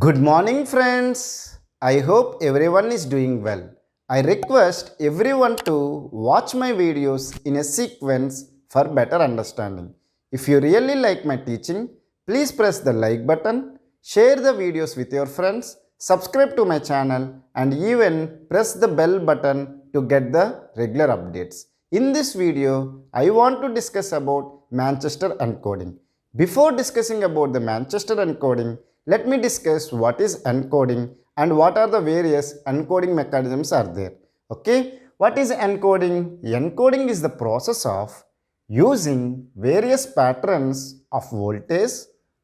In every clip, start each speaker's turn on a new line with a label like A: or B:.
A: Good morning, friends. I hope everyone is doing well. I request everyone to watch my videos in a sequence for better understanding. If you really like my teaching, please press the like button, share the videos with your friends, subscribe to my channel, and even press the bell button to get the regular updates. In this video, I want to discuss about Manchester encoding. Before discussing about the Manchester encoding, let me discuss what is encoding and what are the various encoding mechanisms are there. Okay, what is encoding? Encoding is the process of using various patterns of voltage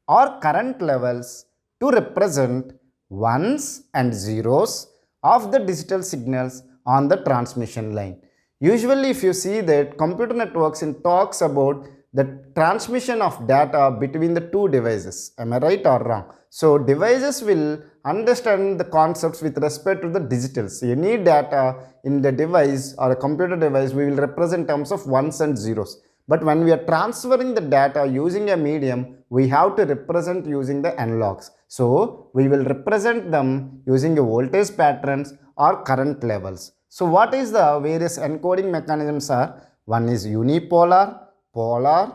A: or current levels to represent ones and zeros of the digital signals on the transmission line. Usually if you see that computer networks it talks about the transmission of data between the two devices. Am I right or wrong? So devices will understand the concepts with respect to the digitals. Any data in the device or a computer device we will represent in terms of ones and zeros. But when we are transferring the data using a medium, we have to represent using the analogs. So we will represent them using a voltage patterns or current levels. So what is the various encoding mechanisms are? One is unipolar, polar,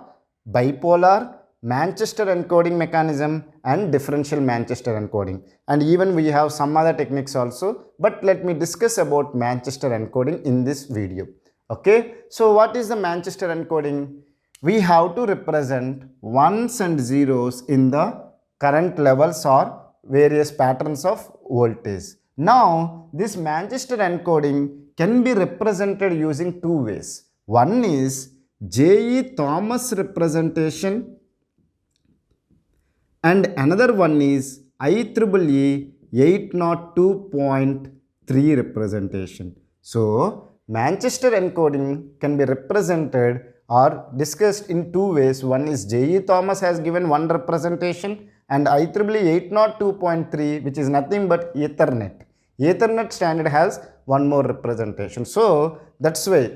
A: bipolar, Manchester encoding mechanism and differential Manchester encoding. And even we have some other techniques also, but let me discuss about Manchester encoding in this video. Okay, so what is the Manchester encoding? We have to represent ones and zeros in the current levels or various patterns of voltage. Now, this Manchester encoding can be represented using two ways. One is J.E. Thomas representation and another one is IEEE 802.3 representation. So, Manchester encoding can be represented or discussed in two ways. One is J.E. Thomas has given one representation and IEEE 802.3 which is nothing but Ethernet. Ethernet standard has one more representation. So, that's why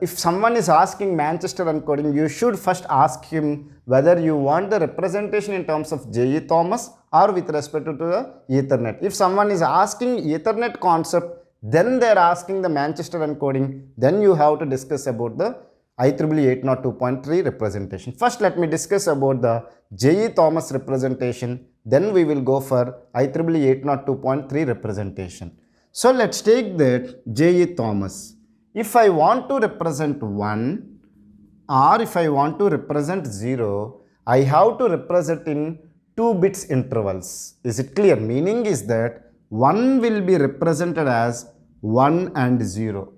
A: if someone is asking Manchester encoding, you should first ask him whether you want the representation in terms of J.E. Thomas or with respect to the Ethernet. If someone is asking Ethernet concept, then they are asking the Manchester encoding, then you have to discuss about the IEEE 802.3 representation. First, let me discuss about the J.E. Thomas representation, then we will go for IEEE 802.3 representation. So, let's take that J.E. Thomas. If I want to represent 1 or if I want to represent 0, I have to represent in 2 bits intervals. Is it clear? Meaning is that 1 will be represented as 1 and 0,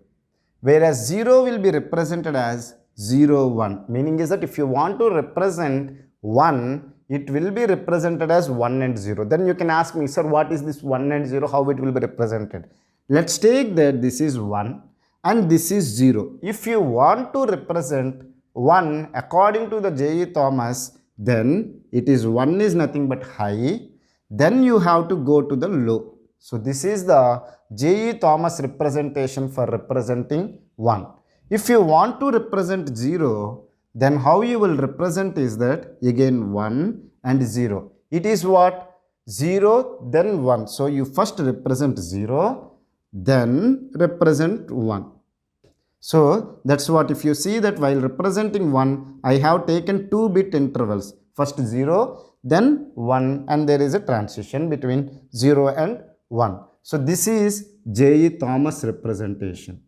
A: whereas 0 will be represented as 0, 1. Meaning is that if you want to represent 1, it will be represented as 1 and 0. Then you can ask me, sir, what is this 1 and 0? How it will be represented? Let's take that this is 1. And this is 0. If you want to represent 1 according to the J.E. Thomas, then it is 1 is nothing but high. Then you have to go to the low. So this is the J.E. Thomas representation for representing 1. If you want to represent 0, then how you will represent is that again 1 and 0. It is what? 0 then 1. So you first represent 0, then represent 1. So that's what if you see that while representing 1, I have taken 2 bit intervals. First 0, then 1 and there is a transition between 0 and 1. So this is J.E. Thomas representation.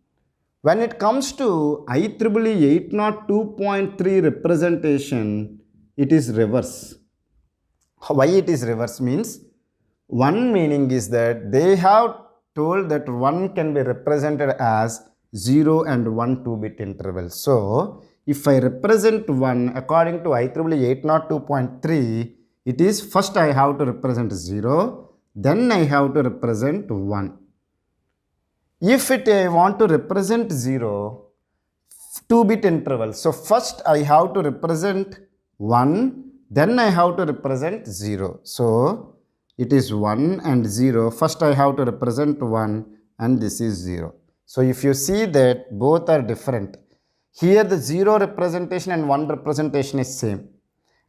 A: When it comes to IEEE 802.3 representation, it is reverse. Why it is reverse means? One meaning is that they have told that 1 can be represented as 0 and 1 2-bit interval. So, if I represent 1 according to IEEE 802.3, it is first I have to represent 0, then I have to represent 1. If I want to represent 0, 2-bit interval. So, first I have to represent 1, then I have to represent 0. So, it is 1 and 0. First I have to represent 1 and this is 0. So, if you see that both are different, here the 0 representation and 1 representation is same.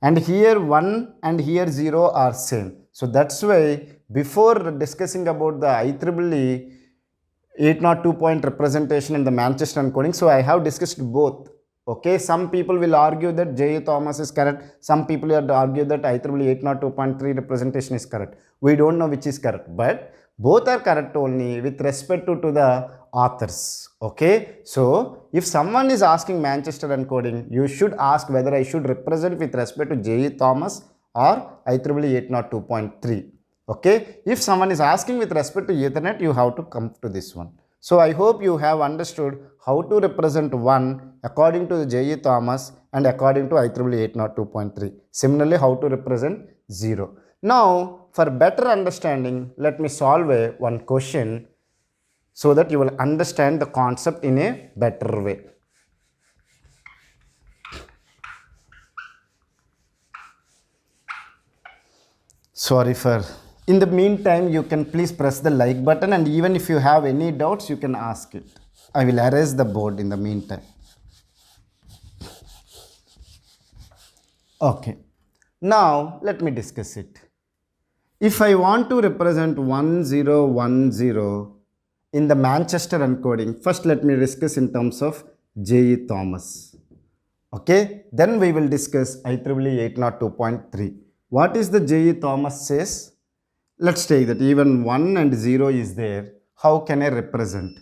A: and here 1 and here 0 are same. So that's why before discussing about the IEEE 802 point representation in the Manchester encoding, so I have discussed both. Okay, some people will argue that J.E. Thomas is correct. Some people will argue that IEEE 802.3 representation is correct. We don't know which is correct, but both are correct only with respect to the authors. Okay, so if someone is asking Manchester encoding, you should ask whether I should represent with respect to J.E. Thomas or IEEE 802.3. Okay, if someone is asking with respect to Ethernet, you have to come to this one. So I hope you have understood how to represent 1 according to the J.E. Thomas and according to IEEE 802.3. Similarly, how to represent 0. Now, for better understanding, let me solve one question so that you will understand the concept in a better way. Sorry for... In the meantime, you can please press the like button, and even if you have any doubts, you can ask it. I will erase the board in the meantime. Okay. Now, let me discuss it. If I want to represent 1010 in the Manchester encoding, first let me discuss in terms of J.E. Thomas. Okay. Then we will discuss IEEE 802.3. What is the J.E. Thomas says? Let's take that even 1 and 0 is there. How can I represent?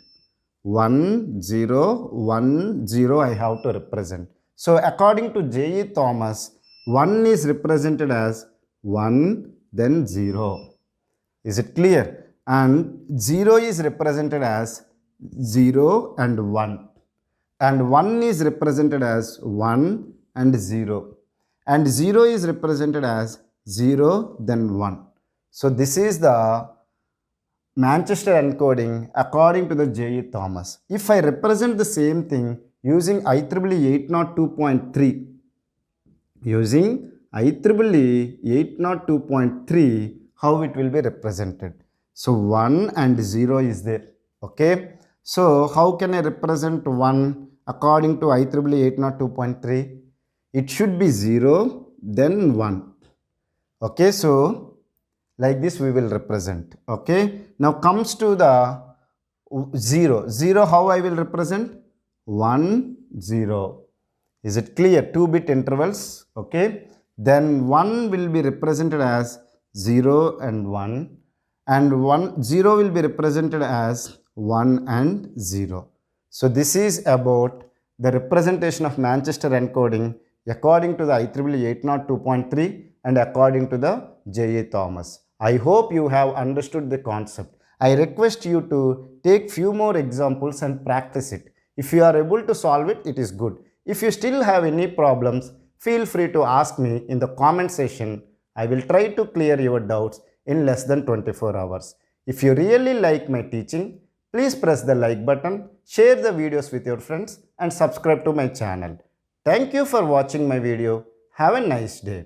A: 1, 0, 1, 0 I have to represent. So according to J.E. Thomas, 1 is represented as 1, then 0. Is it clear? And 0 is represented as 0 and 1. And 1 is represented as 1 and 0. And 0 is represented as 0, then 1. So this is the Manchester encoding according to the J.E. Thomas. If I represent the same thing using IEEE 802.3, using IEEE 802.3, how it will be represented? So 1 and 0 is there. Okay. So how can I represent 1 according to IEEE 802.3? It should be 0, then 1. Okay. So like this we will represent. Okay. Now comes to the 0. 0 how I will represent? 1, 0. Is it clear? 2-bit intervals. Okay. Then 1 will be represented as 0 and 1. And 0 will be represented as 1 and 0. So this is about the representation of Manchester encoding according to the IEEE 802.3 and according to the J.E. Thomas. I hope you have understood the concept. I request you to take few more examples and practice it. If you are able to solve it, it is good. If you still have any problems, feel free to ask me in the comment section. I will try to clear your doubts in less than 24 hours. If you really like my teaching, please press the like button, share the videos with your friends and subscribe to my channel. Thank you for watching my video. Have a nice day.